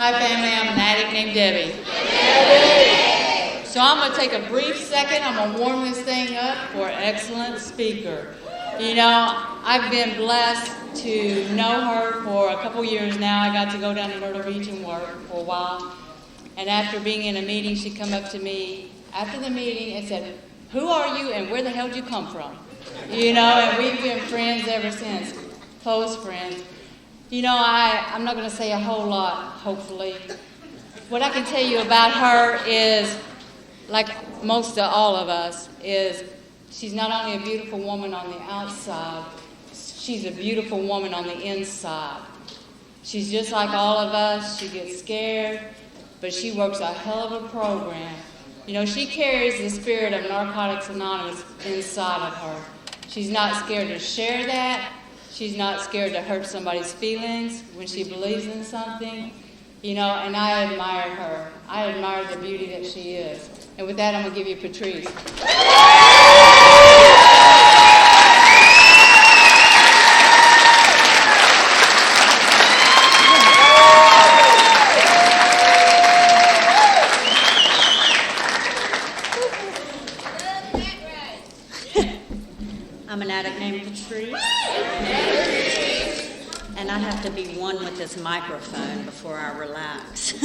Hi, family. I'm an addict named Debbie. Debbie! So I'm going to take a brief second. I'm going to warm this thing up for an excellent speaker. You know, I've been blessed to know her for a couple years now. I got to go down to Myrtle Beach and work for a while. And after being in a meeting, she come up to me after the meeting and said, "Who are you and where the hell did you come from?" You know, and we've been friends ever since, close friends. You know, I'm not going to say a whole lot, hopefully. What I can tell you about her is, like most of all of us, is she's not only a beautiful woman on the outside, she's a beautiful woman on the inside. She's just like all of us. She gets scared, but she works a hell of a program. You know, she carries the spirit of Narcotics Anonymous inside of her. She's not scared to share that. She's not scared to hurt somebody's feelings when she believes in something. You know, and I admire her. I admire the beauty that she is. And with that, I'm going to give you Patrice. I'm an addict named Patrice, and I have to be one with this microphone before I relax.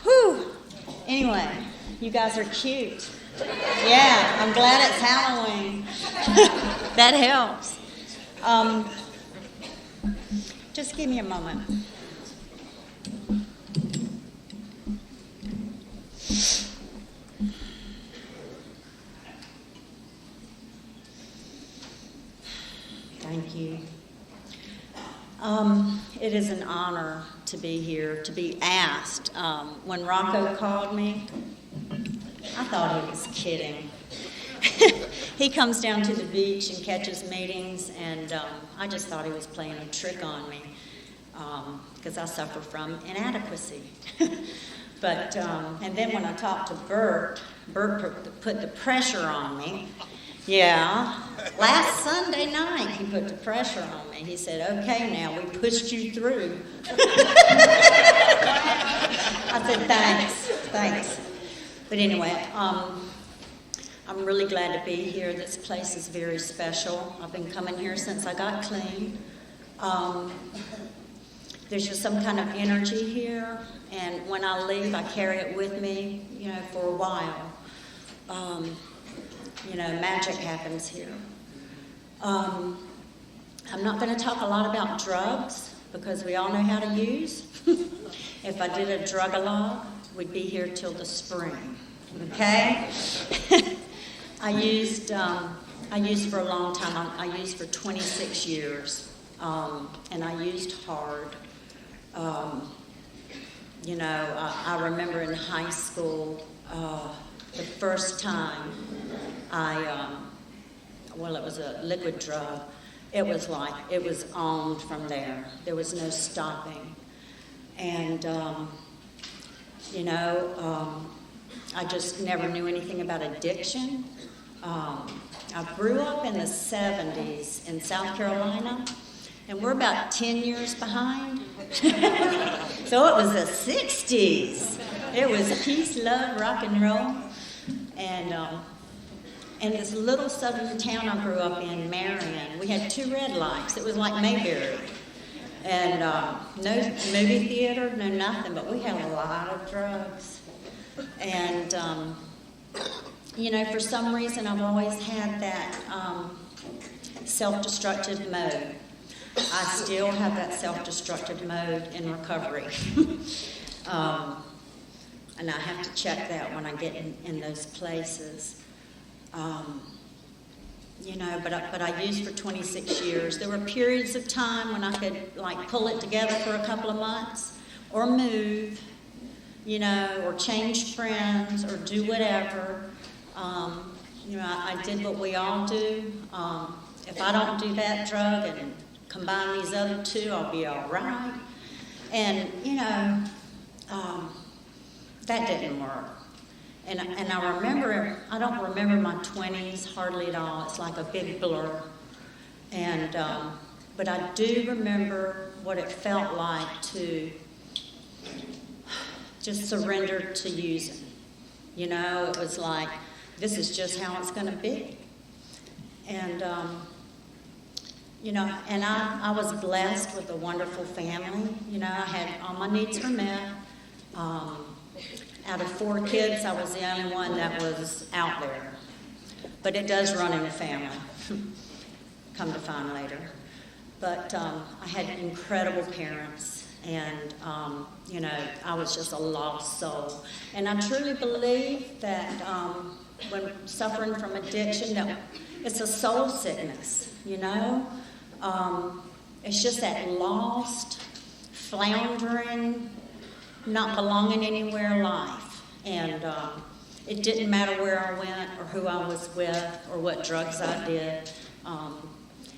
Whew. Anyway, you guys are cute. Yeah, I'm glad it's Halloween. That helps. Just give me a moment. Thank you. It is an honor to be here, to be asked. When Rocco called me, I thought he was kidding. He comes down to the beach and catches meetings, and I just thought he was playing a trick on me because I suffer from inadequacy. But and then when I talked to Bert put the pressure on me. Yeah, last Sunday night he put the pressure on me. He said, "Okay, now we pushed you through." I said, thanks. But anyway, I'm really glad to be here. This place is very special. I've been coming here since I got clean. There's just some kind of energy here, and when I leave, I carry it with me, you know, for a while. You know, magic happens here. I'm not going to talk a lot about drugs because we all know how to use. If I did a drug-a-log, we'd be here till the spring. Okay? I used for a long time. I used for 26 years, and I used hard. You know, I remember in high school. The first time it was a liquid drug. It was on from there. There was no stopping. And, you know, I just never knew anything about addiction. I grew up in the 70s in South Carolina, and we're about 10 years behind. So it was the 60s. It was peace, love, rock and roll. And this little southern town I grew up in, Marion, we had 2 red lights. It was like Mayberry. And no movie theater, no nothing, but we had a lot of drugs. And, you know, for some reason I've always had that self-destructive mode. I still have that self-destructive mode in recovery. And I have to check that when I get in those places. You know, but I used for 26 years. There were periods of time when I could, like, pull it together for a couple of months, or move, you know, or change friends, or do whatever. You know, I did what we all do. If I don't do that drug and combine these other 2, I'll be all right. And, you know, that didn't work. And I remember, I don't remember my 20s hardly at all. It's like a big blur. And, but I do remember what it felt like to just surrendered to using. You know, it was like, this is just how it's going to be. And, you know, and I was blessed with a wonderful family. You know, I had all my needs were met. Out of 4 kids, I was the only one that was out there. But it does run in the family, come to find later. But I had incredible parents, and, you know, I was just a lost soul. And I truly believe that when suffering from addiction, that it's a soul sickness, you know? It's just that lost, floundering, not belonging anywhere life. And it didn't matter where I went or who I was with or what drugs I did.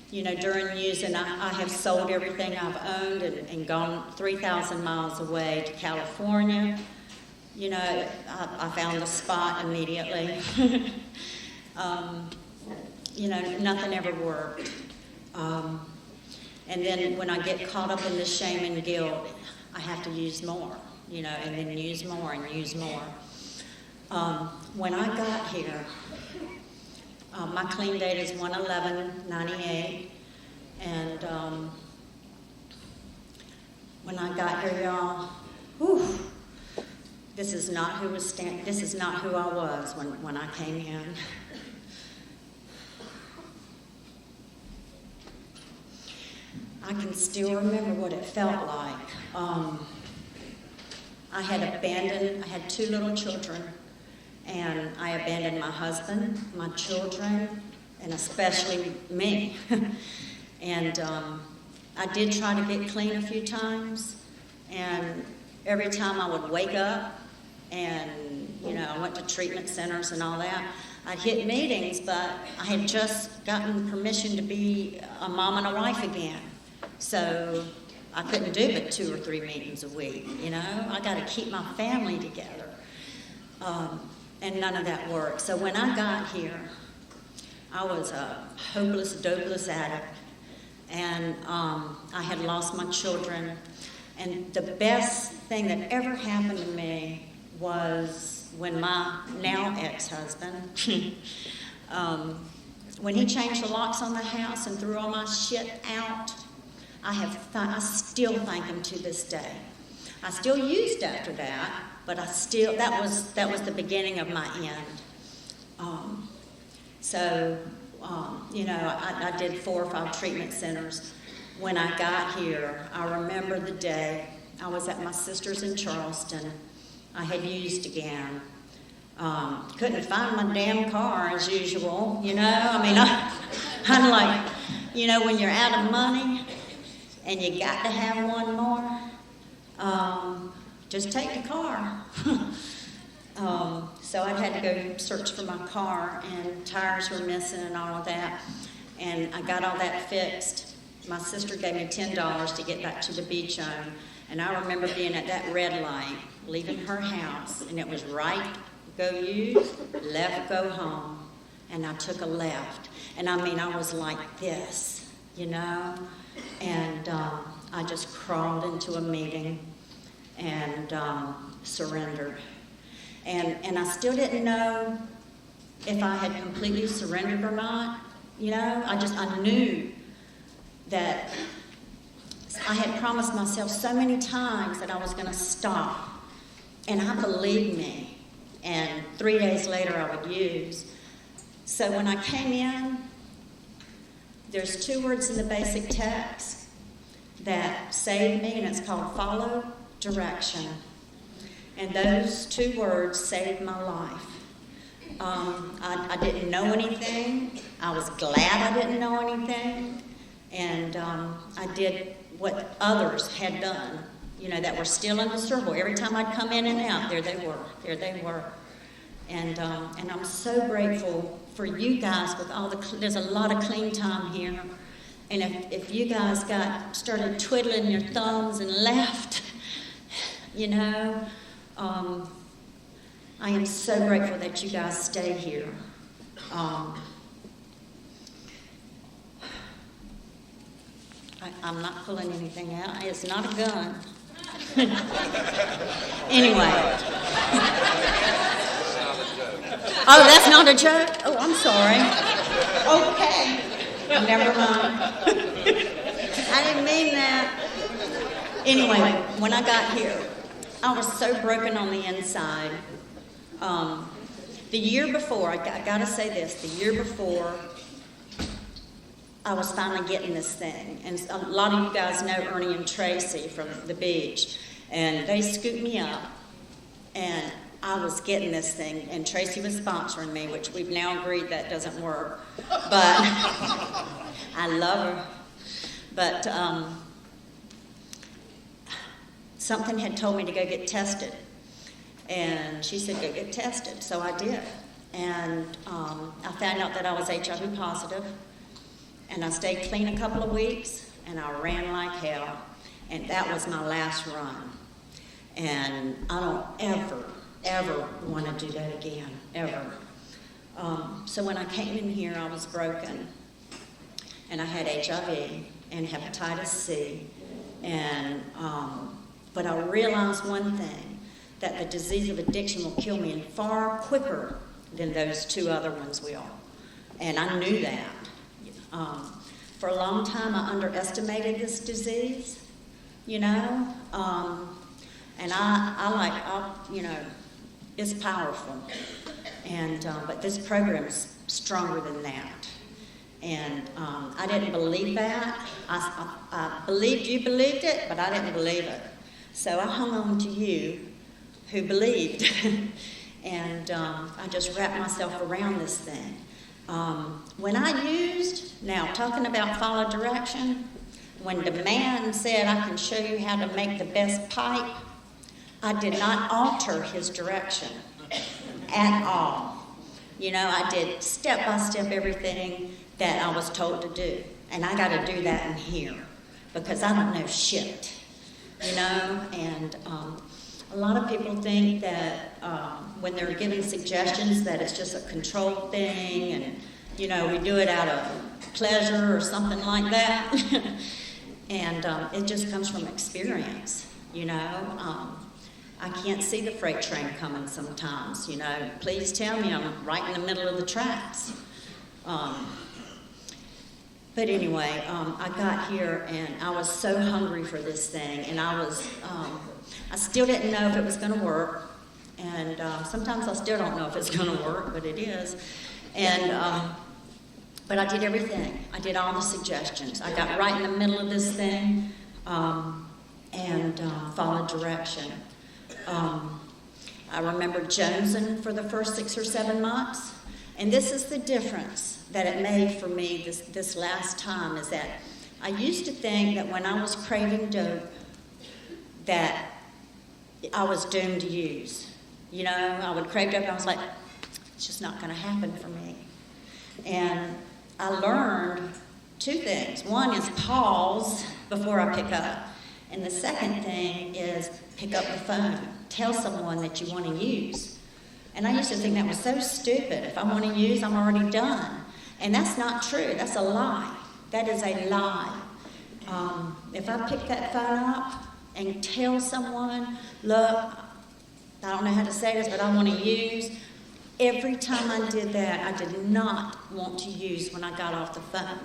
You know, during using, I have sold everything I've owned and gone 3,000 miles away to California. You know, I found a spot immediately. You know, nothing ever worked. And then when I get caught up in the shame and guilt, I have to use more, you know, and then use more and use more. When I got here, my clean date is 1/11/98, and when I got here, y'all, whew, this is not who I was when I came in. I can still remember what it felt like. I had 2 little children, and I abandoned my husband, my children, and especially me. And I did try to get clean a few times, and every time I would wake up, and, you know, I went to treatment centers and all that, I'd hit meetings, but I had just gotten permission to be a mom and a wife again. So I couldn't do but 2 or 3 meetings a week, you know? I got to keep my family together. And none of that worked. So when I got here, I was a hopeless, dopeless addict. And I had lost my children. And the best thing that ever happened to me was when my now ex-husband, when he changed the locks on the house and threw all my shit out, I still thank him to this day. I still used after that, but that was the beginning of my end. You know, I did 4 or 5 treatment centers. When I got here, I remember the day I was at my sister's in Charleston. I had used again. Couldn't find my damn car as usual, you know? I mean, I'm like, you know, when you're out of money and you got to have one more, just take the car. So I had to go search for my car, and tires were missing and all of that. And I got all that fixed. My sister gave me $10 to get back to the beach on. And I remember being at that red light, leaving her house, and it was right, go use, left, go home. And I took a left. And I mean, I was like this, you know? And I just crawled into a meeting and surrendered. And I still didn't know if I had completely surrendered or not. You know, I knew that I had promised myself so many times that I was going to stop. And I believed me. And 3 days later, I would use. So when I came in, there's 2 words in the basic text that saved me, and it's called follow direction. And those 2 words saved my life. I didn't know anything. I was glad I didn't know anything. And I did what others had done, you know, that were still in the circle. Every time I'd come in and out, there they were. And I'm so grateful for you guys with all there's a lot of clean time here. And if you guys started twiddling your thumbs and left, you know, I am so grateful that you guys stay here. I'm not pulling anything out. It's not a gun. Anyway. Oh, that's not a joke? Oh, I'm sorry. Okay. Never mind. I didn't mean that. Anyway, when I got here, I was so broken on the inside. The year before, I got to say this, the year before, I was finally getting this thing. And a lot of you guys know Ernie and Tracy from the beach. And they scooped me up, and I was getting this thing. And Tracy was sponsoring me, which we've now agreed that doesn't work. But I love her. But something had told me to go get tested. And she said, go get tested. So I did. And I found out that I was HIV positive. And I stayed clean a couple of weeks, and I ran like hell. And that was my last run. And I don't ever want to do that again, ever. So when I came in here, I was broken. And I had HIV and hepatitis C. And, but I realized one thing, that the disease of addiction will kill me far quicker than those two other ones will. And I knew that. For a long time, I underestimated this disease, you know. And it's powerful. And but this program is stronger than that. And I didn't believe that. I believed you believed it, but I didn't believe it. So I hung on to you, who believed. And I just wrapped myself around this thing. When I used, now talking about follow direction, when the man said I can show you how to make the best pipe, I did not alter his direction at all. You know, I did step by step everything that I was told to do. And I got to do that in here because I don't know shit, you know. And a lot of people think that when they're giving suggestions that it's just a control thing and, you know, we do it out of pleasure or something like that. And it just comes from experience, you know. I can't see the freight train coming sometimes, you know. Please tell me I'm right in the middle of the tracks. But anyway, I got here and I was so hungry for this thing, and I still didn't know if it was going to work, and sometimes I still don't know if it's going to work, but it is. And but I did everything. I did all the suggestions. I got right in the middle of this thing and followed direction. I remember jonesing for the first 6 or 7 months, and this is the difference that it made for me this last time, is that I used to think that when I was craving dope that I was doomed to use. You know, I would crave dope and I was like, it's just not going to happen for me. And I learned 2 things. One is pause before I pick up. And the second thing is pick up the phone. Tell someone that you want to use. And I used to think that was so stupid. If I want to use, I'm already done. And that's not true. That's a lie. That is a lie. If I pick that phone up and tell someone, look, I don't know how to say this, but I want to use. Every time I did that, I did not want to use when I got off the phone.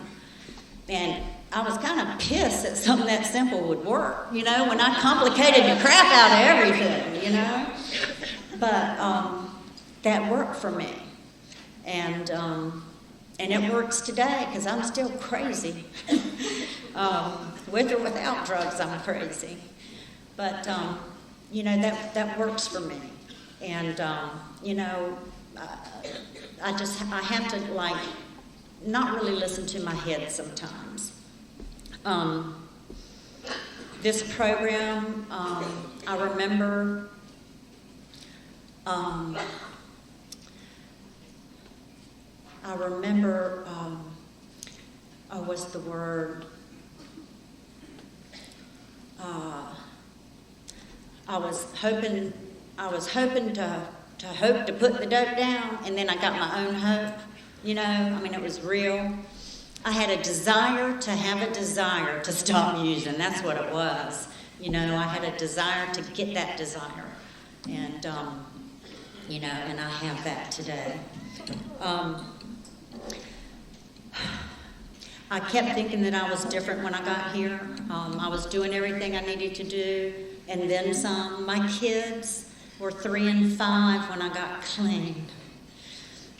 And I was kind of pissed that something that simple would work, you know, when I complicated the crap out of everything, you know. But that worked for me. And it works today because I'm still crazy. With or without drugs, I'm crazy. But, you know, that works for me. And, you know, I have to, like, not really listen to my head sometimes. This program, I remember what's the word? I was hoping to put the dope down, and then I got my own hope. You know, I mean, it was real. I had a desire to have a desire to stop using. That's what it was. You know, I had a desire to get that desire. And, you know, and I have that today. I kept thinking that I was different when I got here. I was doing everything I needed to do, and then some. My kids were 3 and 5 when I got clean.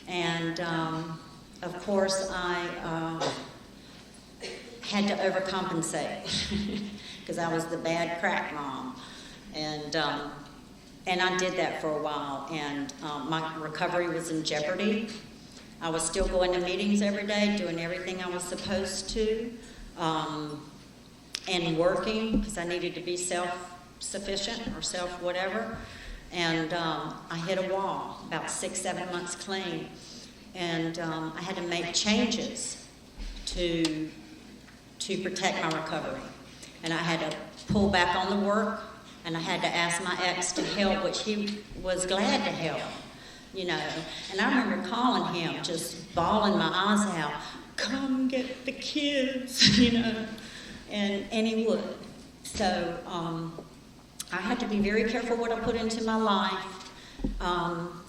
And, of course, I had to overcompensate because I was the bad crack mom. And I did that for a while, and my recovery was in jeopardy. I was still going to meetings every day, doing everything I was supposed to, and working because I needed to be self-sufficient or self-whatever. And I hit a wall about 6-7 months clean, and I had to make changes to protect my recovery. And I had to pull back on the work, and I had to ask my ex to help, which he was glad to help. You know, and I remember calling him, just bawling my eyes out, come get the kids, you know, and he would. So I had to be very careful what I put into my life.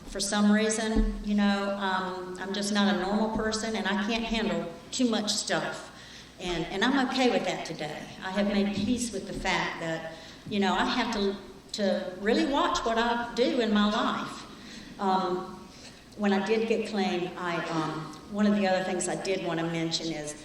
For some reason, you know, I'm just not a normal person, and I can't handle too much stuff. And I'm okay with that today. I have made peace with the fact that, you know, I have to really watch what I do in my life. When I did get clean, one of the other things I did want to mention is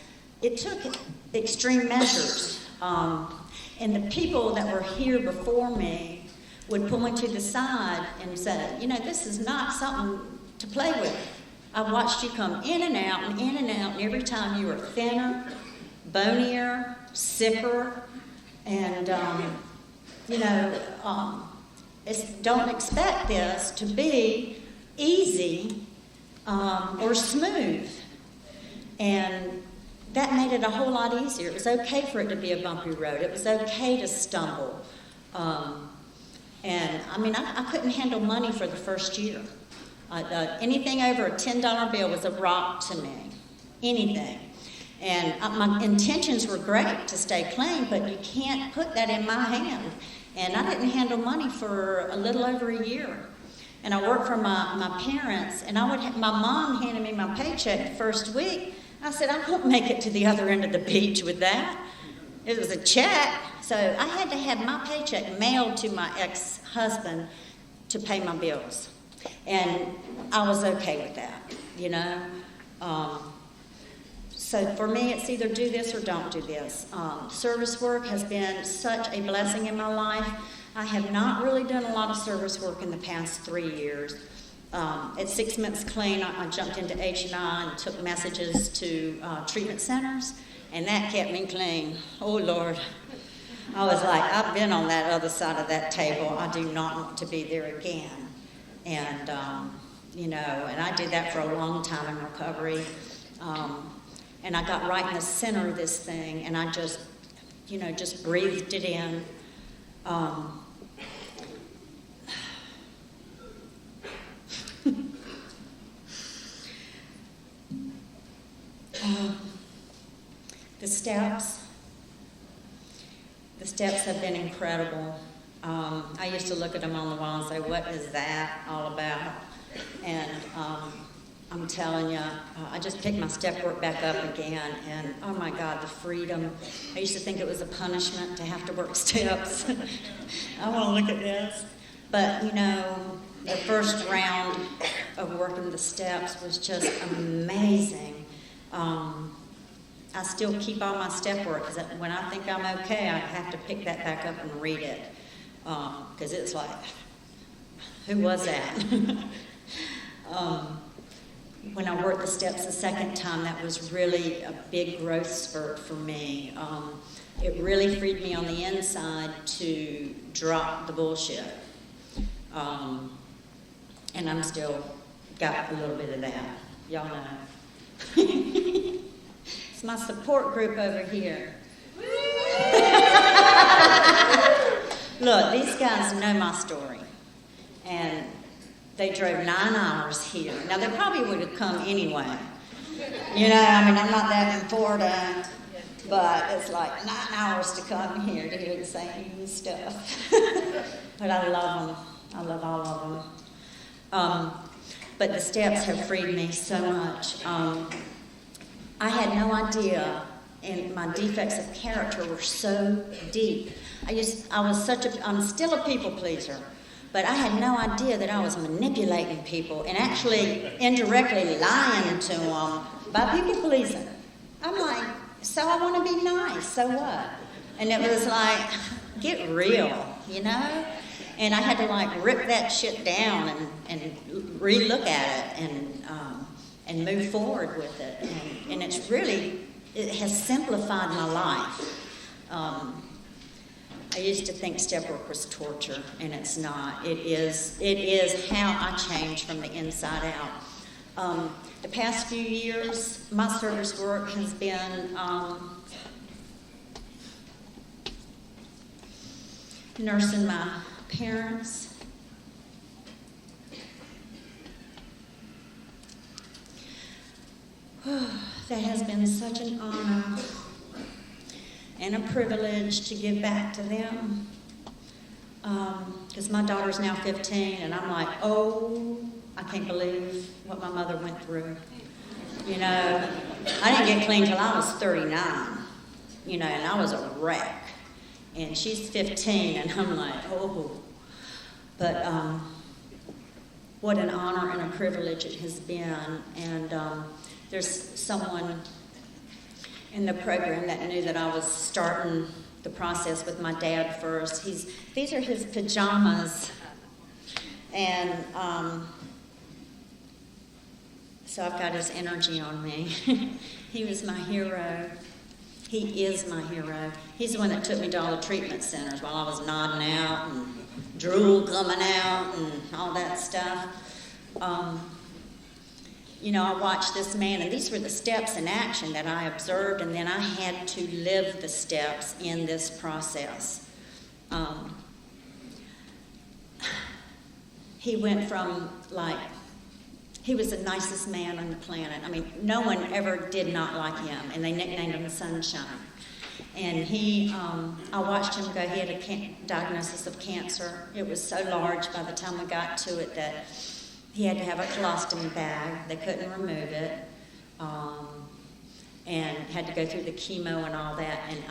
it took extreme measures. And the people that were here before me would pull me to the side and say, you know, this is not something to play with. I watched you come in and out and in and out, and every time you were thinner, bonier, sicker, and, you know, don't expect this to be easy or smooth. And that made it a whole lot easier. It was okay for it to be a bumpy road. It was okay to stumble. And I mean, I couldn't handle money for the first year. Anything over a $10 bill was a rock to me. Anything. And my intentions were great to stay clean, but you can't put that in my hand. And I didn't handle money for a little over a year. And I worked for my parents, and my mom handed me my paycheck the first week. I said, I won't make it to the other end of the beach with that. It was a check. So I had to have my paycheck mailed to my ex-husband to pay my bills. And I was okay with that, you know. So for me, it's either do this or don't do this. Service work has been such a blessing in my life. I have not really done a lot of service work in the past 3 years. At 6 months clean, I jumped into H&I and took messages to treatment centers, and that kept me clean. Oh, Lord. I was like, I've been on that other side of that table. I do not want to be there again. And, you know, and I did that for a long time in recovery. And I got right in the center of this thing, and I just, you know, just breathed it in. The steps have been incredible. I used to look at them on the wall and say, what is that all about? And I'm telling you, I just picked my step work back up again, and oh my God, the freedom. I used to think it was a punishment to have to work steps. I want to look at this. But, you know, the first round of working the steps was just amazing. I still keep all my step work, because when I think I'm okay, I have to pick that back up and read it. Because it's like, who was that? When I worked the steps the second time, that was really a big growth spurt for me. It really freed me on the inside to drop the bullshit. And I'm still got a little bit of that. Y'all know. It's my support group over here. Look, these guys know my story. And they drove 9 hours here. Now, they probably would have come anyway. You know, I mean, I'm not that important. But it's like 9 hours to come here to hear the same stuff. But I love them. I love all of them. But the steps have freed me so much. I had no idea, and my defects of character were so deep. I'm still a people pleaser, but I had no idea that I was manipulating people and actually indirectly lying to them by people pleasing. I'm like, so I want to be nice, so what? And it was like, get real, you know? And I had to like rip that shit down and re-look at it and move forward with it. And it has simplified my life. I used to think step work was torture, and it's not. It is how I change from the inside out. The past few years, my service work has been nursing my parents. That has been such an honor and a privilege to give back to them. Because my daughter's now 15, and I'm like, oh, I can't believe what my mother went through. You know, I didn't get clean till I was 39, you know, and I was a wreck. And she's 15, and I'm like, oh. But what an honor and a privilege it has been. And there's someone in the program that knew that I was starting the process with my dad first. These are his pajamas. And so I've got his energy on me. He was my hero. He is my hero. He's the one that took me to all the treatment centers while I was nodding out and drool coming out and all that stuff. You know, I watched this man, and these were the steps in action that I observed, and then I had to live the steps in this process. He went from, like, he was the nicest man on the planet. I mean, no one ever did not like him, and they nicknamed him Sunshine. And I watched him go. He had a diagnosis of cancer. It was so large by the time we got to it that he had to have a colostomy bag. They couldn't remove it. And had to go through the chemo and all that. And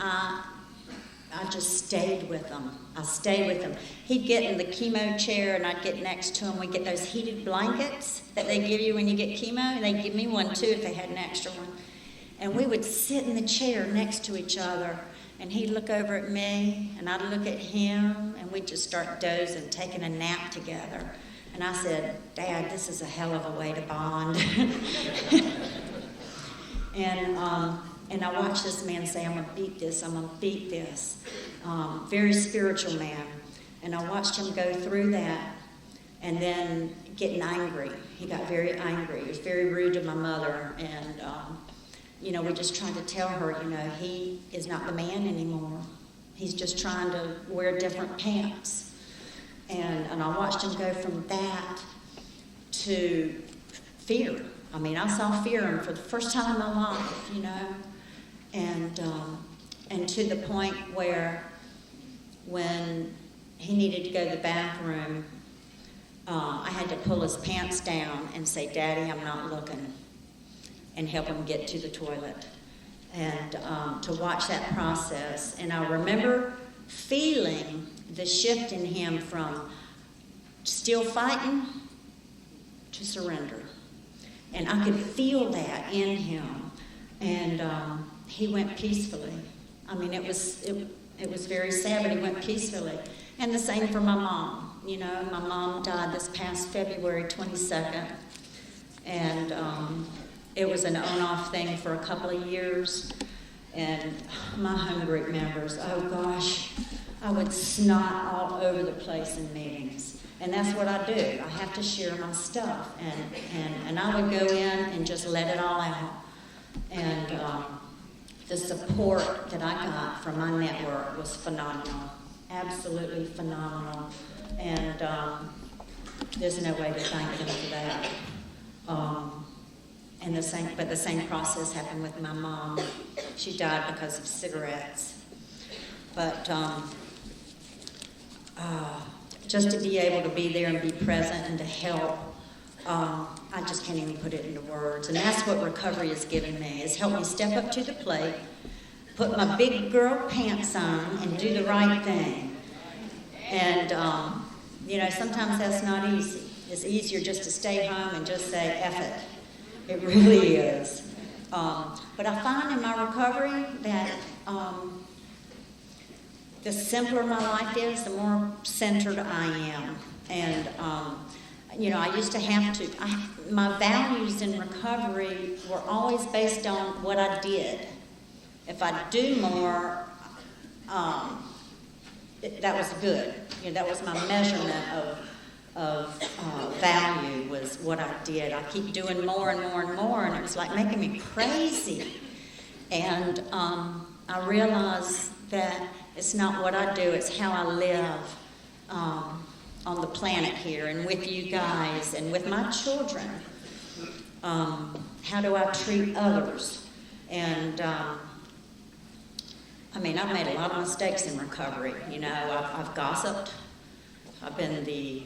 I just stayed with him. I stayed with him. He'd get in the chemo chair, and I'd get next to him. We'd get those heated blankets that they give you when you get chemo. And they'd give me one, too, if they had an extra one. And we would sit in the chair next to each other. And he'd look over at me, and I'd look at him. And we'd just start dozing, taking a nap together. And I said, Dad, this is a hell of a way to bond. And I watched this man say, I'm going to beat this, I'm going to beat this. Very spiritual man. And I watched him go through that and then getting angry. He got very angry. He was very rude to my mother. And, you know, we just tried to tell her, you know, he is not the man anymore. He's just trying to wear different pants. And I watched him go from that to fear. I mean, I saw fear in him for the first time in my life, you know. And to the point where when he needed to go to the bathroom, I had to pull his pants down and say, Daddy, I'm not looking, and help him get to the toilet. And to watch that process. And I remember feeling the shift in him from still fighting to surrender. And I could feel that in him. And he went peacefully. I mean, it was very sad, but he went peacefully. And the same for my mom. You know, my mom died this past February 22nd. And it was an on-off thing for a couple of years. And my home group members, oh gosh, I would snot all over the place in meetings. And that's what I do. I have to share my stuff. And I would go in and just let it all out. And the support that I got from my network was phenomenal. Absolutely phenomenal. And there's no way to thank them for that. And the same process happened with my mom. She died because of cigarettes. But just to be able to be there and be present and to help, I just can't even put it into words. And that's what recovery has given me, is help me step up to the plate, put my big girl pants on, and do the right thing. And, sometimes that's not easy. It's easier just to stay home and just say, F it. It really is. But I find in my recovery that the simpler my life is, the more centered I am. And, I used to have to, my values in recovery were always based on what I did. If I do more, that was good. That was my measurement of value, was what I did. I keep doing more and more and more, and it was like making me crazy. And I realized that it's not what I do, it's how I live on the planet here, and with you guys, and with my children. How do I treat others? And I've made a lot of mistakes in recovery. I've gossiped. I've been the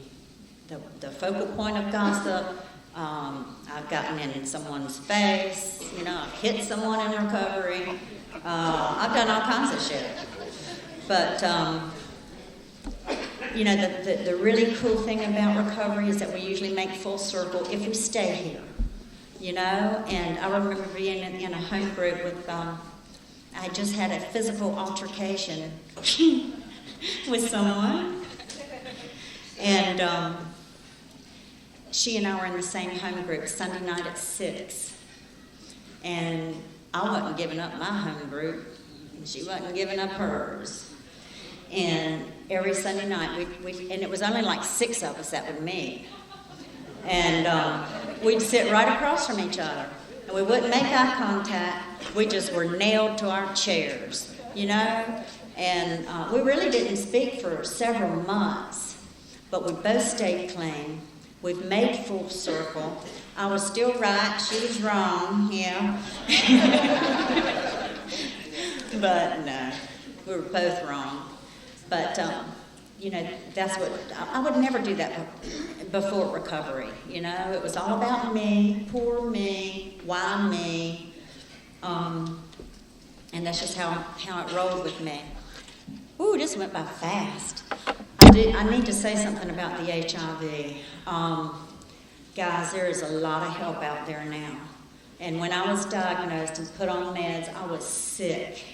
focal point of gossip. I've gotten in someone's face. I've hit someone in recovery. I've done all kinds of shit. But, the really cool thing about recovery is that we usually make full circle if we stay here. And I remember being in a home group with, I just had a physical altercation with someone. And she and I were in the same home group Sunday night at 6. And I wasn't giving up my home group, and she wasn't giving up hers. And every Sunday night, and it was only like 6 of us that would meet. And we'd sit right across from each other. And we wouldn't make eye contact. We just were nailed to our chairs, And we really didn't speak for several months. But we both stayed clean. We've made full circle. I was still right. She was wrong, yeah. But no, we were both wrong. But, that's what, I would never do that before recovery. It was all about me, poor me, why me. And that's just how it rolled with me. Ooh, this went by fast. I need to say something about the HIV. Guys, there is a lot of help out there now. And when I was diagnosed and put on meds, I was sick.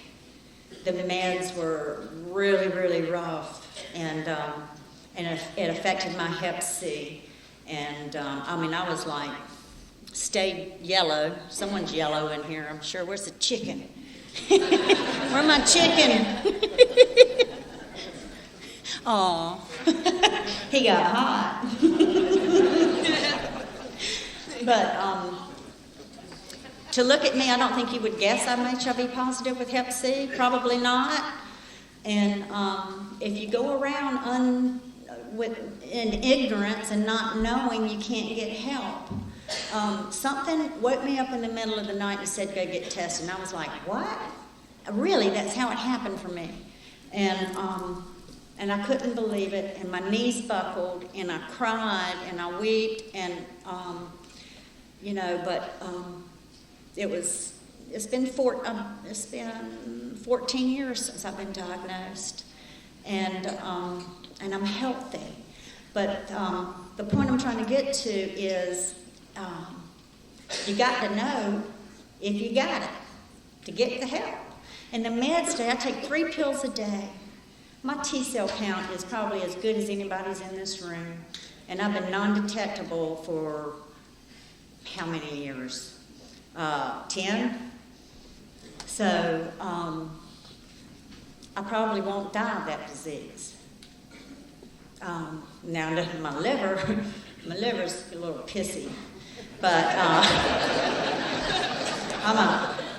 The meds were really, really rough, and it affected my Hep C. And I was like, stayed yellow. Someone's yellow in here, I'm sure. Where's the chicken? Where's my chicken? Aw, he got hot. But to look at me, I don't think you would guess I'm HIV positive with Hep C. Probably not. And if you go around in ignorance and not knowing, you can't get help. Something woke me up in the middle of the night and said, go get tested. And I was like, what? Really, that's how it happened for me. And I couldn't believe it. And my knees buckled, and I cried, and I wept, and, it's been 14 years since I've been diagnosed. And I'm healthy. But the point I'm trying to get to is you got to know if you got it to get the help. And the meds today, I take 3 pills a day. My T-cell count is probably as good as anybody's in this room. And I've been non-detectable for how many years? 10? So I probably won't die of that disease. Now, my liver's a little pissy, but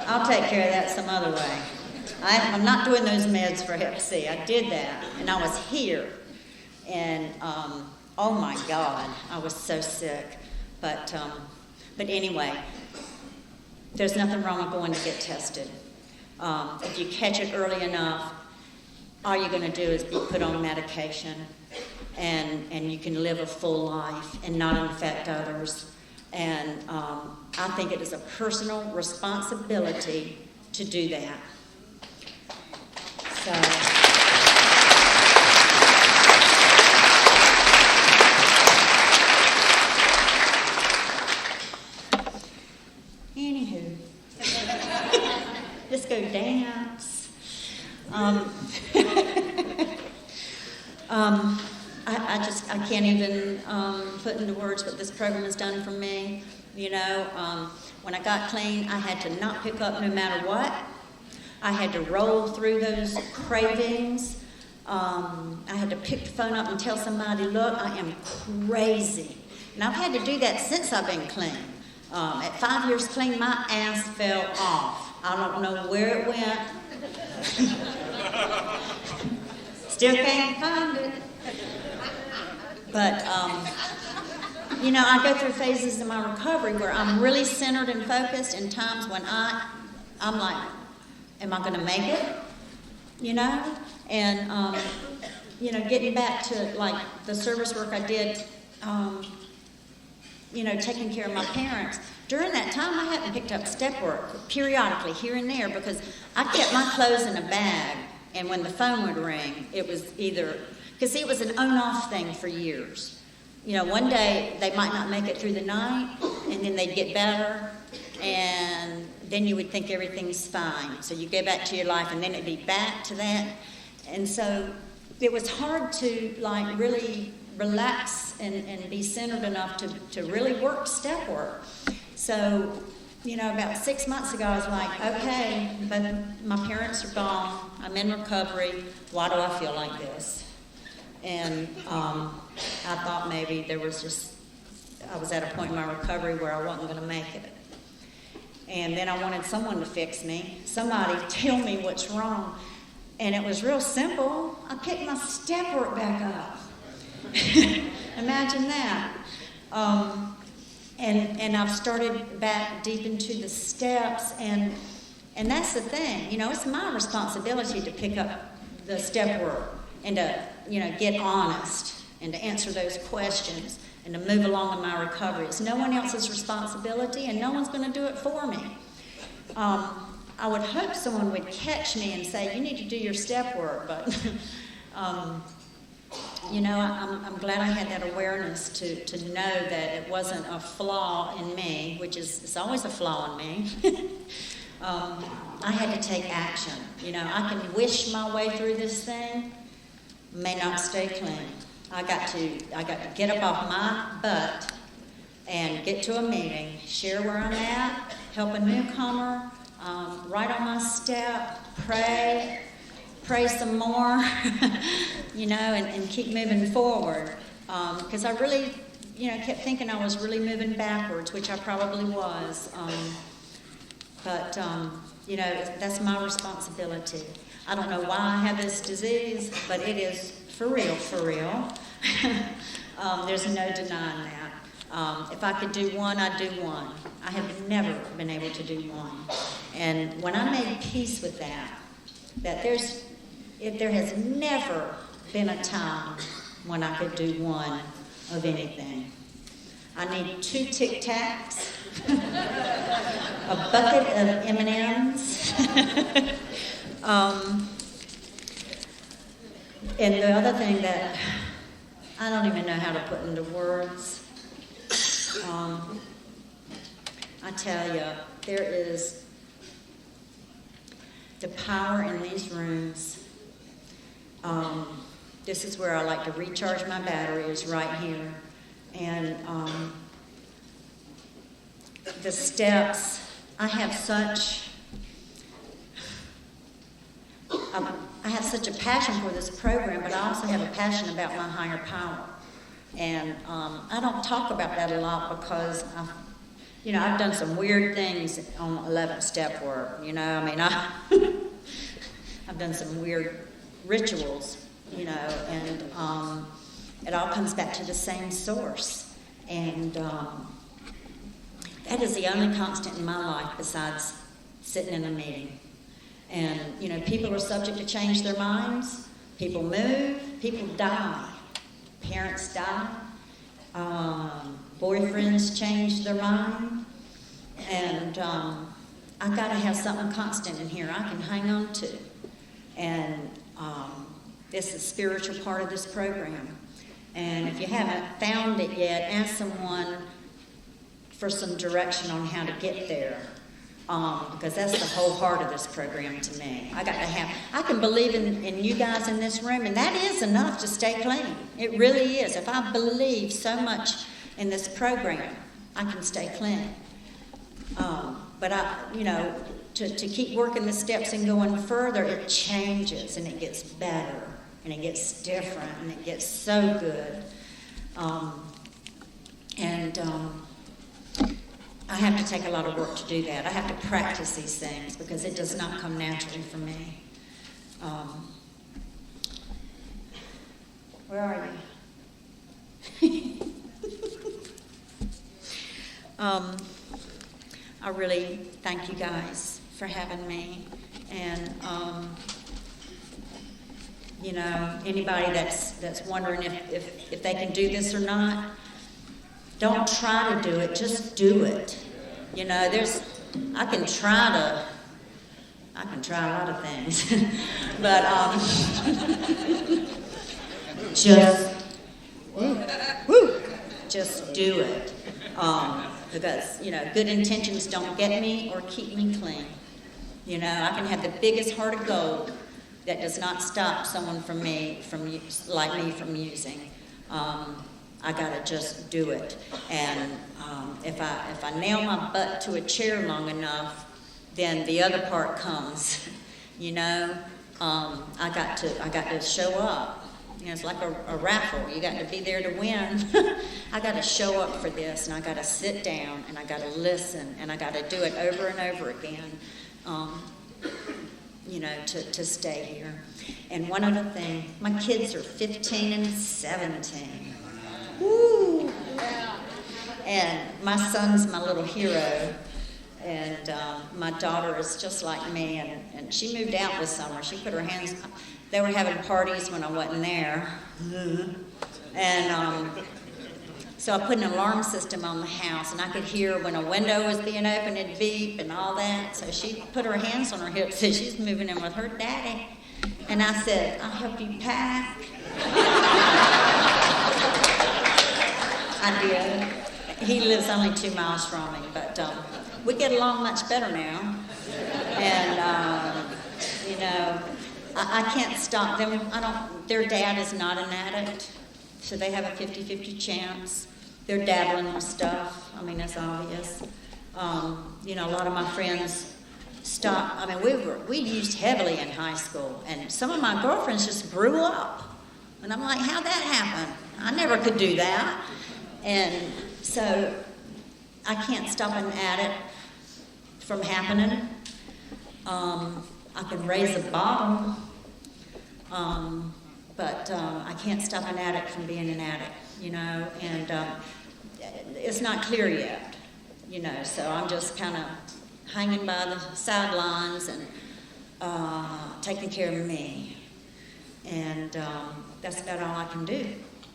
I'll take care of that some other way. I'm not doing those meds for Hep C. I did that, and I was here, and oh my God, I was so sick. But anyway, there's nothing wrong with going to get tested. If you catch it early enough, all you're going to do is be put on medication, and you can live a full life and not infect others. And I think it is a personal responsibility to do that. So, anywho, let's go dance. I can't even put into words what this program has done for me. You know, when I got clean, I had to not pick up no matter what. I had to roll through those cravings. I had to pick the phone up and tell somebody, look, I am crazy. And I've had to do that since I've been clean. At 5 years clean, my ass fell off. I don't know where it went. Still can't find it. But, you know, I go through phases in my recovery where I'm really centered and focused, and times when I'm like, am I going to make it? You know? And, you know, getting back to, like, the service work I did, you know, taking care of my parents. During that time, I hadn't picked up step work periodically here and there because I kept my clothes in a bag, and when the phone would ring, it was either, because it was an on-off thing for years. You know, one day they might not make it through the night, and then they'd get better, and then you would think everything's fine. So you go back to your life, and then it'd be back to that. And so it was hard to, like, really relax and be centered enough to really work step work. So, you know, about 6 months ago, I was like, okay, but my parents are gone. I'm in recovery. Why do I feel like this? And I thought maybe I was at a point in my recovery where I wasn't going to make it. And then I wanted someone to fix me, somebody tell me what's wrong. And it was real simple. I picked my step work back up. Imagine that. And I've started back deep into the steps, and that's the thing. You know, it's my responsibility to pick up the step work and to, you know, get honest and to answer those questions and to move along in my recovery. It's no one else's responsibility, and no one's going to do it for me. I would hope someone would catch me and say, you need to do your step work, but, you know, I'm glad I had that awareness to know that it wasn't a flaw in me, which is, it's always a flaw in me. I had to take action. You know, I can wish my way through this thing, may not stay clean. I got to get up off my butt and get to a meeting, share where I'm at, help a newcomer, write on my step, pray some more, you know, and keep moving forward. Because I really, you know, kept thinking I was really moving backwards, which I probably was. But you know, that's my responsibility. I don't know why I have this disease, but it is for real, for real. There's no denying that. If I could do one, I'd do one. I have never been able to do one. And when I made peace with that there has never been a time when I could do one of anything. I need 2 Tic Tacs, a bucket of M&Ms, and the other thing that I don't even know how to put into words, I tell you, there is the power in these rooms. This is where I like to recharge my battery, is right here. And the steps, I have such a passion for this program, but I also have a passion about my higher power. And I don't talk about that a lot because I've done some weird things on 11th step work. You know, I mean, I've done some weird rituals, you know, and it all comes back to the same source. And That is the only constant in my life besides sitting in a meeting. And, you know, people are subject to change their minds. People move. People die. Parents die. Boyfriends change their mind. And I've got to have something constant in here I can hang on to. And this is the spiritual part of this program. And if you haven't found it yet, ask someone for some direction on how to get there. Because that's the whole heart of this program to me. I can believe in you guys in this room, and that is enough to stay clean. It really is. If I believe so much in this program, I can stay clean. But to keep working the steps and going further, it changes and it gets better and it gets different and it gets so good. I have to take a lot of work to do that. I have to practice these things because it does not come naturally for me. Where are you? I really thank you guys for having me. And, anybody that's wondering if they can do this or not, don't try to do it, just do it. You know, I can try a lot of things, but just do it. Because, good intentions don't get me or keep me clean. I can have the biggest heart of gold that does not stop someone like me from using. I gotta just do it. And if I nail my butt to a chair long enough, then the other part comes. I got to show up. It's like a raffle. You got to be there to win. I got to show up for this, and I got to sit down, and I got to listen, and I got to do it over and over again, to stay here. And one other thing, my kids are 15 and 17. Woo! And my son's my little hero, and my daughter is just like me, and she moved out this summer. She put her hands... They were having parties when I wasn't there. And so I put an alarm system on the house, and I could hear when a window was being opened, it'd beep and all that. So she put her hands on her hips, and she's moving in with her daddy. And I said, I'll help you pack. I did. He lives only 2 miles from me, but we get along much better now. And, I can't stop them. Their dad is not an addict, so they have a 50-50 chance. They're dabbling with stuff. It's obvious. A lot of my friends stopped. We used heavily in high school, and some of my girlfriends just grew up. And I'm like, how'd that happen? I never could do that. And so I can't stop an addict from happening. I can raise a bottle, but I can't stop an addict from being an addict, and it's not clear yet, so I'm just kind of hanging by the sidelines and taking care of me, and that's about all I can do,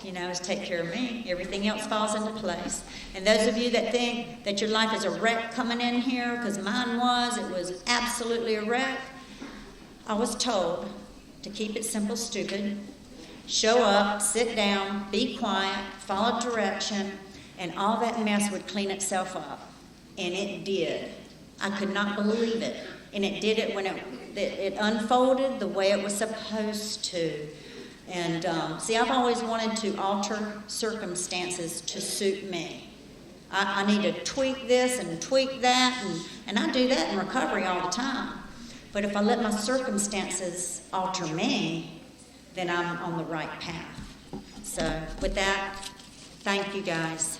is take care of me. Everything else falls into place. And those of you that think that your life is a wreck coming in here, because mine it was absolutely a wreck. I was told to keep it simple, stupid, show up, sit down, be quiet, follow direction, and all that mess would clean itself up. And it did. I could not believe it. And it did it when it unfolded the way it was supposed to. And I've always wanted to alter circumstances to suit me. I need to tweak this and tweak that, and I do that in recovery all the time. But if I let my circumstances alter me, then I'm on the right path. So with that, thank you guys.